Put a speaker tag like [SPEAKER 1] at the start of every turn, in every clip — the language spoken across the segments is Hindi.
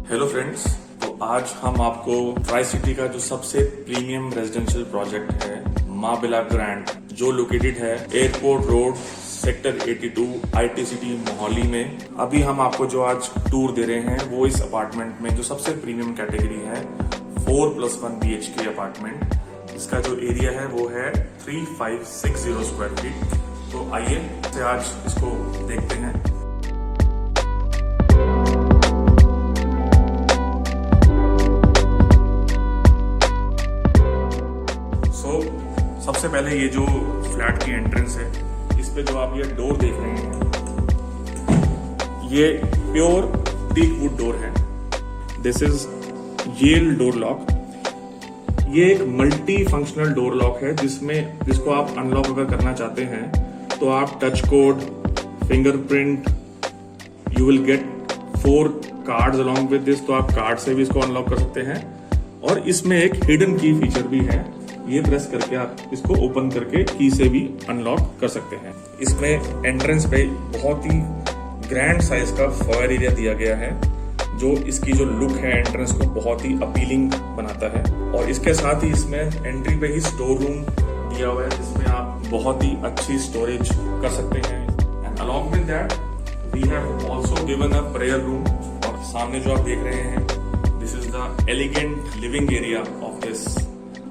[SPEAKER 1] हेलो फ्रेंड्स, तो आज हम आपको ट्राई सिटी का जो सबसे प्रीमियम रेजिडेंशियल प्रोजेक्ट है माँ बिला ग्रैंड, जो लोकेटेड है airport road sector 82 IT city Mohali में, अभी हम आपको जो आज टूर दे रहे हैं वो इस अपार्टमेंट में जो सबसे प्रीमियम कैटेगरी है 4+1 BHK अपार्टमेंट। इसका जो एरिया है वो है 3560 स्क्वायर फीट। तो आइए आज इसको देखते हैं। सबसे पहले ये जो फ्लैट की एंट्रेंस है, इस पे जो आप ये डोर देख रहे हैं, ये प्योर टीक वुड डोर है। This is Yale door lock. ये एक मल्टी फंक्शनल डोर लॉक है जिसको आप अनलॉक अगर करना चाहते हैं तो आप touch code, fingerprint, you will get 4 cards along with this, तो आप कार्ड से भी इसको अनलॉक कर सकते हैं। और इसमें एक हिडन की फीचर भी है, ये प्रेस करके आप इसको ओपन करके की से भी अनलॉक कर सकते हैं। इसमें एंट्रेंस पे बहुत ही ग्रैंड साइज का फॉयर एरिया दिया गया है, जो इसकी जो लुक है एंट्रेंस को बहुत ही अपीलिंग बनाता है। और इसके साथ ही इसमें एंट्री पे ही स्टोर रूम दिया हुआ है, जिसमें आप बहुत ही अच्छी स्टोरेज कर सकते हैं। And along with that we have also given a prayer room. और सामने जो आप देख रहे हैं, this is the elegant living area of this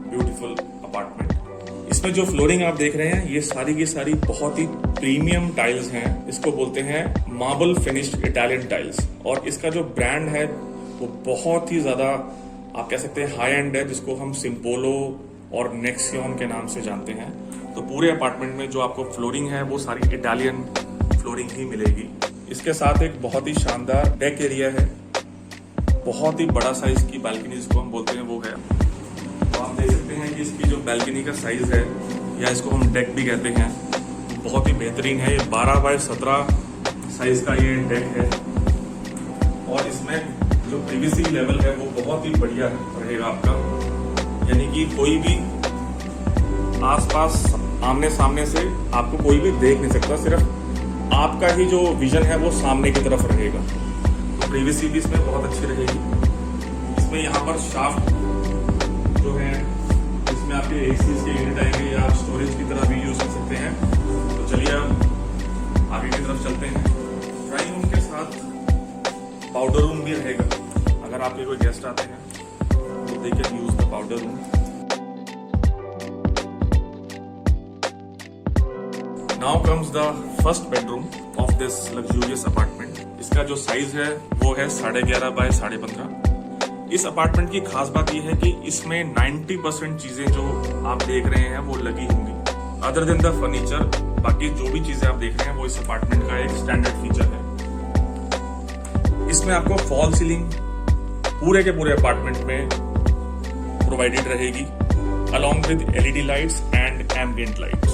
[SPEAKER 1] beautiful apartment. इसमें जो फ्लोरिंग आप देख रहे हैं, ये सारी की सारी बहुत ही प्रीमियम टाइल्स हैं। इसको बोलते हैं मार्बल फिनिश्ड इटालियन टाइल्स। और इसका जो ब्रांड है वो बहुत ही ज्यादा आप कह सकते हैं हाई एंड है, जिसको हम सिम्पोलो और नेक्सियन के नाम से जानते हैं। तो पूरे अपार्टमेंट में जो आपको फ्लोरिंग है वो सारी इटालियन फ्लोरिंग ही मिलेगी। इसके साथ एक बहुत ही शानदार डेक एरिया है, बहुत ही बड़ा साइज की बालकनी जिसको हम बोलते हैं वो है। तो आप देख सकते हैं कि इसकी जो बैल्कनी का साइज है, या इसको हम डेक भी कहते हैं, बहुत ही बेहतरीन है। ये 12 बाय 17 साइज का ये डेक है। और इसमें जो प्रीवियसी लेवल है वो बहुत ही बढ़िया रहेगा आपका, यानी कि कोई भी आसपास आमने सामने से आपको कोई भी देख नहीं सकता, सिर्फ आपका ही जो विजन है वो सामने की तरफ रहेगा। तो प्रीवियसी भी इसमें बहुत अच्छी रहेगी। इसमें यहाँ पर शाफ्ट जो है, इसमें आपके एसीज के यूनिट आएंगे, या आप स्टोरेज की तरह भी यूज कर सकते हैं। तो चलिए अब आगे की तरफ चलते हैं। ड्राइंग रूम के साथ पाउडर रूम भी रहेगा। अगर आपके कोई गेस्ट आते हैं तो they can use the powder room. Now comes the first bedroom of this luxurious apartment. इसका जो साइज है वो है 11.5 बाय 15.5। इस अपार्टमेंट की खास बात यह है कि इसमें 90% चीजें जो आप देख रहे हैं वो लगी होंगी। अदर देन द फर्नीचर, बाकी जो भी चीजें आप देख रहे हैं वो इस अपार्टमेंट का एक स्टैंडर्ड फीचर है। इसमें आपको फॉल सीलिंग पूरे के पूरे अपार्टमेंट में प्रोवाइडेड रहेगी, along with LED lights and ambient lights.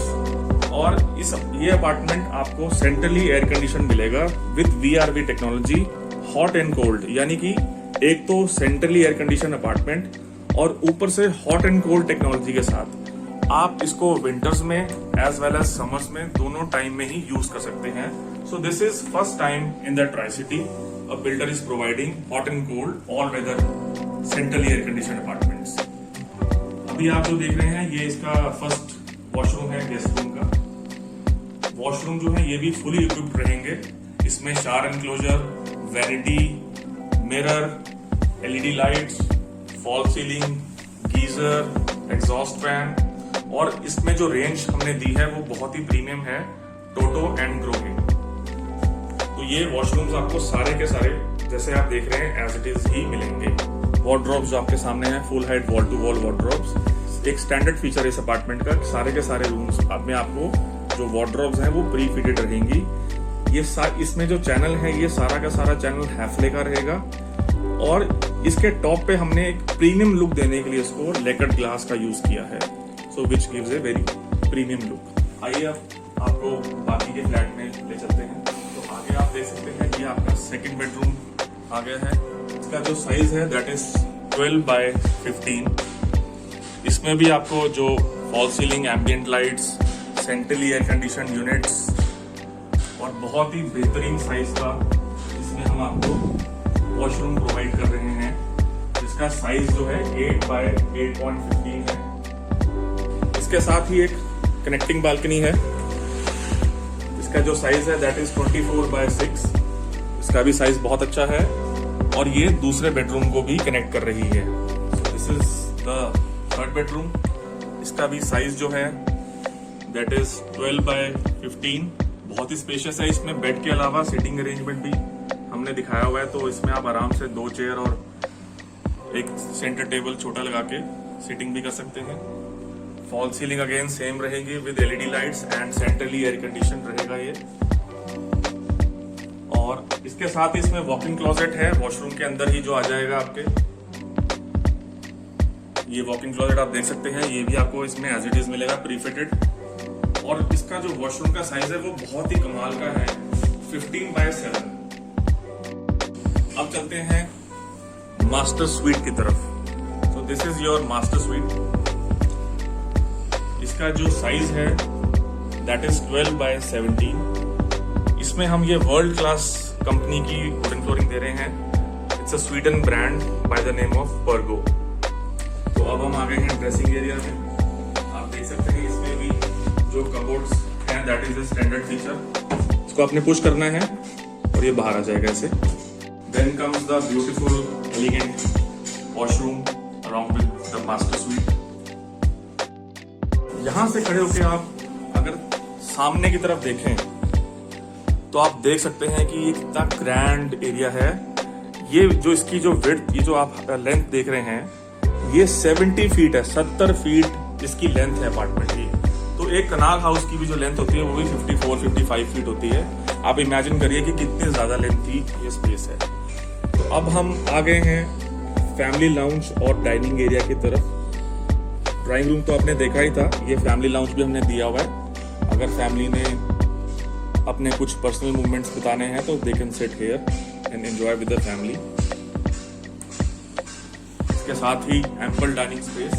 [SPEAKER 1] और ये अपार्टमेंट आपको सेंट्रली एयर कंडीशन मिलेगा with VRV technology, hot and cold. यानी कि एक तो सेंट्रली एयर कंडीशन अपार्टमेंट और ऊपर से हॉट एंड कोल्ड टेक्नोलॉजी के साथ आप इसको विंटर्स में एज वेल एज समर्स में दोनों टाइम में ही यूज कर सकते हैं। So this is first time in the tri city a builder is providing hot and cold all weather centrally air condition apartments. अभी आप जो देख रहे हैं ये इसका फर्स्ट वॉशरूम है, गेस्ट रूम का। वॉशरूम जो है ये भी फुली इक्विप्ड रहेंगे। इसमें shower enclosure, vanity, mirror, LED lights, fall ceiling, geyser, exhaust fan. और इसमें जो रेंज हमने दी है वो बहुत ही प्रीमियम है, टोटो एंड ग्रो की। तो ये वॉशरूम्स आपको सारे के सारे जैसे आप देख रहे हैं एज इट इज ही मिलेंगे। वार्डरोब्स जो आपके सामने हैं, full height wall to wall wardrobes, एक स्टैंडर्ड फीचर इस अपार्टमेंट का। सारे के सारे रूम्स में आपको जो वार्डरोब्स हैं वो प्री फिटेड रहेंगी। ये इसमें जो चैनल है ये सारा का सारा चैनल हैफले का रहेगा। और इसके टॉप पे हमने एक प्रीमियम लुक देने के लिए इसको लेकर्ड ग्लास का यूज किया है, so which gives a very premium look. आइए अब आपको बाकी के फ्लैट में ले चलते हैं। तो आगे आप देख सकते हैं ये आपका सेकंड बेडरूम आ गया है। इसका जो साइज है दैट इज 12 बाय 15। इसमें भी आपको जो fall ceiling, ambient lights, centrally air condition units और बहुत ही बेहतरीन साइज का इसमें हम आपको वॉशरूम प्रोवाइड कर रहे हैं। इसका साइज जो है 8 बाय 8.15 है। इसके साथ ही एक कनेक्टिंग बालकनी है। इसका जो साइज है दैट इज 24 बाय 6। इसका भी साइज बहुत अच्छा है और ये दूसरे बेडरूम को भी कनेक्ट कर रही है। This is the third bedroom. इसका भी साइज जो है दैट इज 12 बाय 15। बहुत ही स्पेशियस है। इसमें बेड के अलावा सीटिंग अरेंजमेंट भी हमने दिखाया हुआ है, तो इसमें आप आराम से 2 चेयर और एक सेंटर टेबल छोटा लगा के सीटिंग भी कर सकते हैं। फॉल सीलिंग अगेन सेम रहेगी with LED lights and centrally air condition रहेगा ये। और इसके साथ ही इसमें वॉकिंग क्लोजेट है, वॉशरूम के अंदर ही जो आ जाएगा आपके। ये वॉकिंग क्लोजेट आप देख सकते हैं, ये भी आपको इसमें एज इट इज मिलेगा प्रीफिटेड। और इसका जो वॉशरूम का साइज है वो बहुत ही कमाल का है, 15 बाय 7। अब चलते हैं मास्टर स्वीट की तरफ। सो this is your master sweet. इसका जो साइज है दैट इज 12 बाय 17। इसमें हम ये वर्ल्ड क्लास कंपनी की वुडन फ्लोरिंग दे रहे हैं। It's a Sweden brand by the name of Pergo. तो अब हम आ गए हैं ड्रेसिंग एरिया में। आप देख सकते हैं इसमें भी जो कबोर्ड्स हैं that is a standard feature. इसको आपने पुश करना है और ये बाहर आ जाएगा ऐसे। Then comes the beautiful elegant washroom along with the master suite. यहां से खड़े होकर आप अगर सामने की तरफ देखें तो आप देख सकते हैं कि ये कितना ग्रैंड एरिया है। ये जो इसकी जो विड्थ, ये जो आप लेंथ देख रहे हैं, ये 70 फीट है। 70 फीट इसकी लेंथ है अपार्टमेंट की। तो एक कनाल हाउस की भी जो लेंथ होती है वो भी 54-55 फीट होती है। आप इमेजिन करिए कि कितनी ज्यादा लेंथ की ये स्पेस है। तो अब हम आ गए हैं फैमिली लाउंज और डाइनिंग एरिया की तरफ। ड्राइंग रूम तो आपने देखा ही था, ये फैमिली लाउंज भी हमने दिया हुआ है। अगर फैमिली ने अपने कुछ पर्सनल मूवमेंट्स बिताने हैं तो they can sit here and enjoy with the family. इसके साथ ही एम्पल डाइनिंग स्पेस।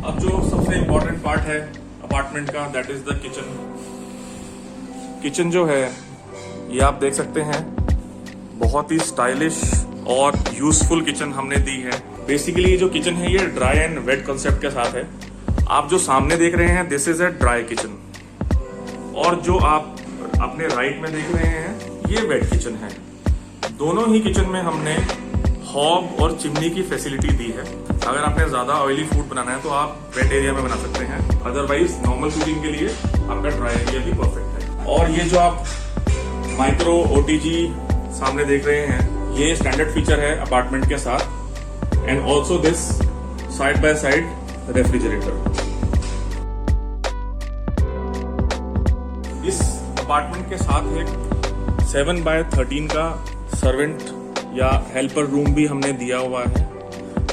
[SPEAKER 1] अब जो सबसे इम्पोर्टेंट पार्ट है अपार्टमेंट का that is the kitchen. Kitchen जो है ये आप देख सकते हैं, बहुत ही स्टाइलिश और यूजफुल किचन हमने दी है। बेसिकली ये जो किचन है ये ड्राई एंड वेट कॉन्सेप्ट के साथ है। आप जो सामने देख रहे हैं this is a dry kitchen, और जो आप अपने राइट में देख रहे हैं ये वेट किचन है। दोनों ही किचन में हमने हॉब और चिमनी की फैसिलिटी दी है। अगर आपने ज्यादा ऑयली फूड बनाना है तो आप वेट एरिया में बना सकते हैं, अदरवाइज नॉर्मल कुकिंग के लिए आपका ड्राई एरिया भी परफेक्ट है। और ये जो आप माइक्रो ओटीजी सामने देख रहे हैं ये स्टैंडर्ड फीचर है अपार्टमेंट के साथ। And also this side by side refrigerator. इस अपार्टमेंट के साथ एक 7 बाय 13 का सर्वेंट या हेल्पर रूम भी हमने दिया हुआ है।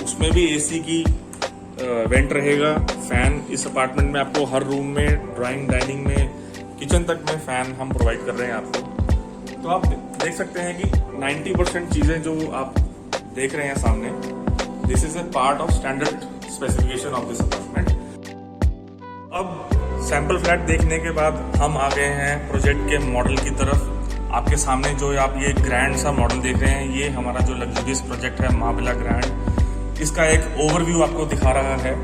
[SPEAKER 1] उसमें भी एसी की वेंट रहेगा, फैन। इस अपार्टमेंट में आपको हर रूम में, ड्राइंग, डाइनिंग में, किचन तक में फैन हम प्रोवाइड कर रहे हैं आपको। तो आप देख सकते हैं कि 90% चीजें जो आप देख रहे हैं सामने, this is a part of standard specification of this apartment. अब सैंपल फ्लैट देखने के बाद हम आ गए हैं प्रोजेक्ट के मॉडल की तरफ। आपके सामने जो आप ये ग्रैंड सा मॉडल देख रहे हैं ये हमारा जो लग्जरियस प्रोजेक्ट है महाविला ग्रैंड, इसका एक ओवरव्यू आपको दिखा रहा है।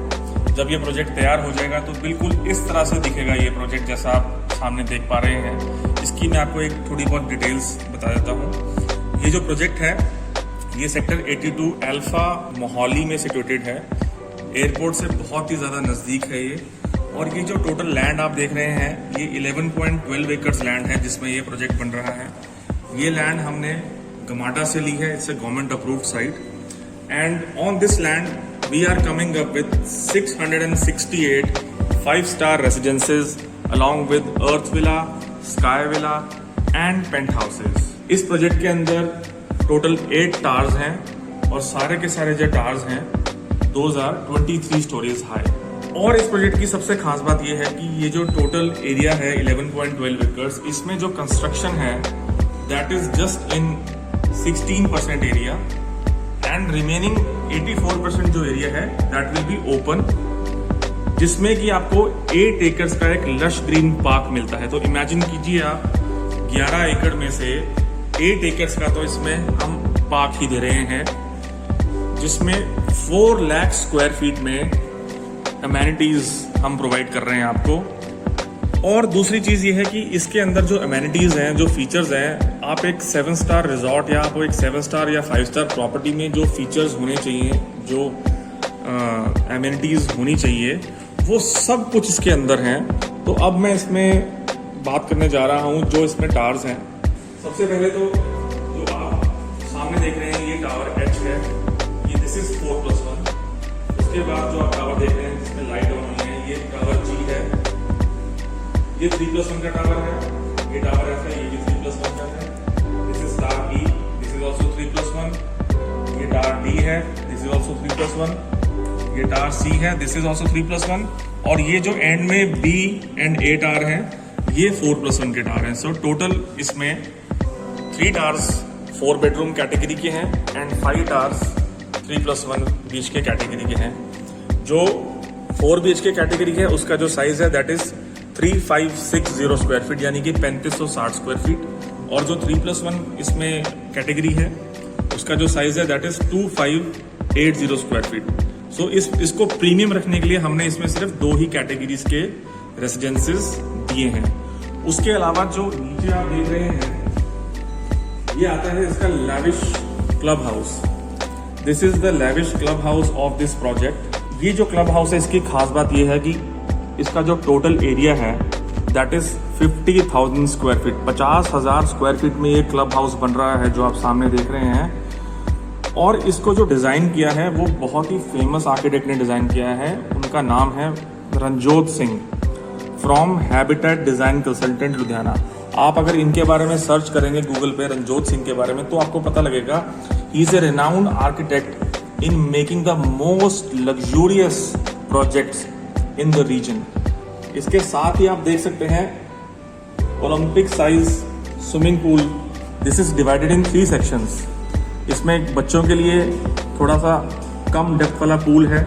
[SPEAKER 1] जब ये प्रोजेक्ट तैयार हो जाएगा तो बिल्कुल इस तरह से दिखेगा ये प्रोजेक्ट जैसा आप सामने देख पा रहे हैं। इसकी मैं आपको एक थोड़ी बहुत डिटेल्स बता देता हूँ। ये जो प्रोजेक्ट है ये सेक्टर 82 अल्फा मोहाली में सिचुएटेड है। एयरपोर्ट से बहुत ही ज़्यादा नज़दीक है ये। और ये जो टोटल लैंड आप देख रहे हैं ये 11.12 एकर्स लैंड है जिसमें ये प्रोजेक्ट बन रहा है। ये लैंड हमने गमाडा से ली है, it's a government approved site. And on this land we are coming up with 668 5-star residences along with earth villa, sky villa and penthouses. इस प्रोजेक्ट के अंदर टोटल 8 टावर्स हैं और सारे के सारे जो टावर्स हैं दोज आर 23 स्टोरीज हाई। और इस प्रोजेक्ट की सबसे खास बात यह है कि ये जो टोटल एरिया है 11.12 एकर्स, इसमें जो कंस्ट्रक्शन है that is just in 16% area and remaining 84% जो एरिया है दैट विल बी ओपन, जिसमें कि आपको 8 एकर्स का एक लश ग्रीन पार्क मिलता है। तो इमेजिन कीजिए आप 11 एकड़ में से 8 एकर्स का तो इसमें हम पार्क ही दे रहे हैं। जिसमें 4 लाख स्क्वायर फीट में अमेनिटीज हम प्रोवाइड कर रहे हैं आपको। और दूसरी चीज़ ये है कि इसके अंदर जो अमेनिटीज हैं, जो फीचर्स हैं, आप एक 7 स्टार रिजॉर्ट या आपको एक 7 स्टार या 5 स्टार प्रॉपर्टी में जो फीचर्स होने चाहिए, जो अमेनिटीज होनी चाहिए, वो सब कुछ इसके अंदर हैं। तो अब मैं इसमें बात करने जा रहा हूँ जो इसमें टावर्स हैं। सबसे पहले तो जो आप सामने देख रहे हैं ये टावर H है, ये दिस इज 4+1। उसके बाद जो आप टावर देख रहे हैं जिसमें लाइट ऑन हुई है, ये टावर G है, ये 3+1 का टावर है, ये टावर F है, ये भी 3+1 का है। This is tower E, this is also 3+1। ये टावर D है, दिस इज ऑल्सो 3+1। ये टावर C है, दिस इज ऑल्सो 3+1। और ये जो एंड में B एंड A टावर है, ये 4+1 के टावर हैं। सो टोटल इसमें 3 टावर्स 4 बेडरूम कैटेगरी के हैं एंड 5 टावर्स 3+1 BHK कैटेगरी के हैं। जो 4 BHK कैटेगरी है उसका जो साइज है दैट इज 3560 स्क्वायर फीट, यानी कि 3560 स्क्वायर फीट। और जो 3+1 इसमें कैटेगरी है उसका जो साइज है दैट इज 2580 स्क्वायर फीट। सो इसको प्रीमियम रखने के लिए हमने इसमें सिर्फ 2 ही कैटेगरीज के रेसिडेंसेस दिए हैं। उसके अलावा जो नीचे आप देख रहे हैं ये आता है इसका lavish club house. This is the lavish club house of this project. ये जो क्लब हाउस है इसकी खास बात ये है कि इसका जो टोटल एरिया है that is 50,000 square feet. 50,000 square feet में ये क्लब हाउस बन रहा है जो आप सामने देख रहे हैं। और इसको जो डिज़ाइन किया है वो बहुत ही फेमस आर्किटेक्ट ने डिज़ाइन किया है। उनका नाम है Ranjot Singh from habitat design consultant Ludhiana. आप अगर इनके बारे में सर्च करेंगे गूगल पे रणजोत सिंह के बारे में तो आपको पता लगेगा he is a renowned architect in making the most luxurious projects in the region. इसके साथ ही आप देख सकते हैं Olympic size swimming pool. This is divided in 3 sections. इसमें बच्चों के लिए थोड़ा सा कम डेप्थ वाला पूल है,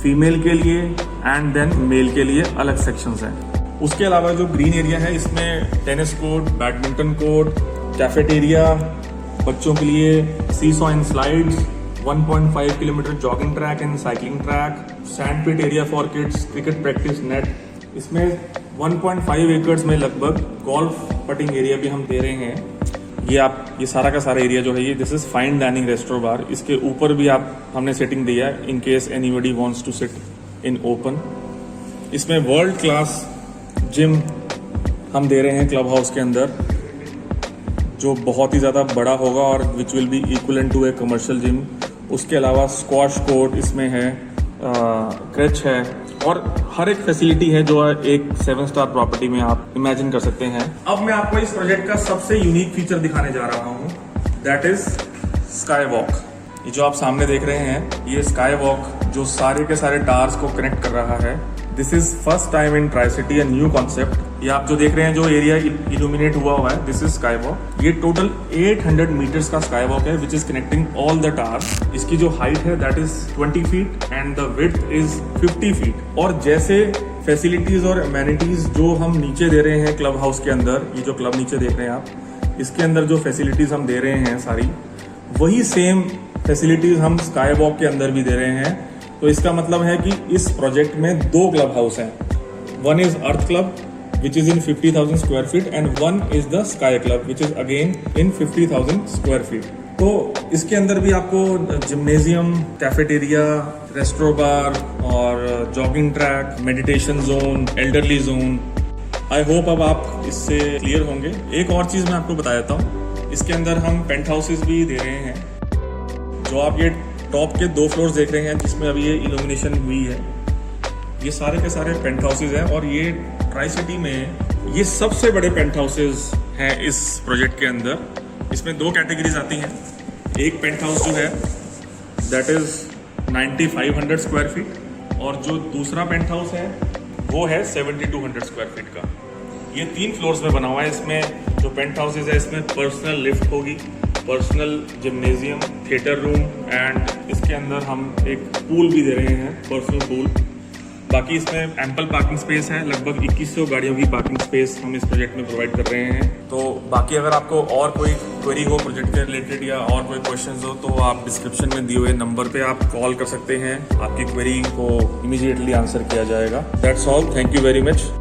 [SPEAKER 1] फीमेल के लिए एंड देन मेल के लिए अलग सेक्शंस हैं। उसके अलावा जो ग्रीन एरिया है इसमें tennis court, badminton court, cafeteria, बच्चों के लिए seesaw and slides, 1.5 kilometre jogging track and cycling track, sand pit area for kids, cricket practice net. इसमें 1.5 एकर्स में लगभग गोल्फ पटिंग एरिया भी हम दे रहे हैं। ये सारा का सारा एरिया जो है ये this is fine dining restaurant bar. इसके ऊपर भी हमने सेटिंग दिया है in case anybody wants to sit in open. इसमें वर्ल्ड क्लास जिम हम दे रहे हैं क्लब हाउस के अंदर, जो बहुत ही ज़्यादा बड़ा होगा और which will be equivalent to a commercial gym. उसके अलावा स्क्वाश कोर्ट इसमें है, क्रच है और हर एक फैसिलिटी है जो एक 7 स्टार प्रॉपर्टी में आप इमेजिन कर सकते हैं। अब मैं आपको इस प्रोजेक्ट का सबसे यूनिक फीचर दिखाने जा रहा हूँ, दैट इज स्काई वॉक। ये जो आप सामने देख रहे हैं ये स्काई वॉक जो सारे के सारे टावर्स को कनेक्ट कर रहा है। This is first time in try city, a new concept. ये आप जो देख रहे हैं जो एरिया इल्यूमिनेट हुआ है दिस इज स्काई वॉक। ये टोटल 800 मीटर्स का स्काई वॉक है which is connecting all the towers. इसकी जो हाइट है that is 20 feet and the width is 50 feet. और जैसे फैसिलिटीज और अमेनिटीज जो हम नीचे दे रहे हैं क्लब हाउस के अंदर, ये जो क्लब नीचे देख रहे हैं आप, इसके अंदर जो फैसिलिटीज हम दे रहे हैं सारी वही सेम फैसिलिटीज हम स्काई वॉक के अंदर भी दे रहे हैं। तो इसका मतलब है कि इस प्रोजेक्ट में 2 क्लब हाउस हैं। One is earth club which is in 50,000 square feet and one is the sky club which is again in 50,000 square feet। तो इसके अंदर भी आपको जिम्नेजियम, कैफेटेरिया, रेस्टोरेंट बार और jogging track, meditation zone, elderly zone. I hope अब आप इससे क्लियर होंगे। एक और चीज़ मैं आपको बता देता हूँ, इसके अंदर हम पेंट हाउसेज भी दे रहे हैं। जो आप ये टॉप के 2 फ्लोर्स देख रहे हैं जिसमें अभी ये इल्यूमिनेशन हुई है, ये सारे के सारे पेंट हाउसेज हैं और ये ट्राई सिटी में ये सबसे बड़े पेंट हाउसेज हैं इस प्रोजेक्ट के अंदर। इसमें 2 कैटेगरीज आती हैं। एक पेंट हाउस जो है दैट इज 9500 स्क्वायर फीट और जो दूसरा पेंट हाउस है वो है 7200 स्क्वायर फीट का। ये 3 फ्लोर्स में बना हुआ है। इसमें जो पेंट हाउसेज है इसमें पर्सनल लिफ्ट होगी, personal gymnasium, theatre room and इसके अंदर हम एक पूल भी दे रहे हैं, पर्सनल पूल। बाकी इसमें एम्पल पार्किंग स्पेस है, लगभग 2100 गाड़ियों की पार्किंग स्पेस हम इस प्रोजेक्ट में प्रोवाइड कर रहे हैं। तो बाकी अगर आपको और कोई क्वेरी हो प्रोजेक्ट के रिलेटेड या और कोई क्वेश्चंस हो तो आप डिस्क्रिप्शन में दिए हुए नंबर पे आप कॉल कर सकते हैं, आपकी क्वेरी को इमीडिएटली आंसर किया जाएगा। That's all, thank you very much.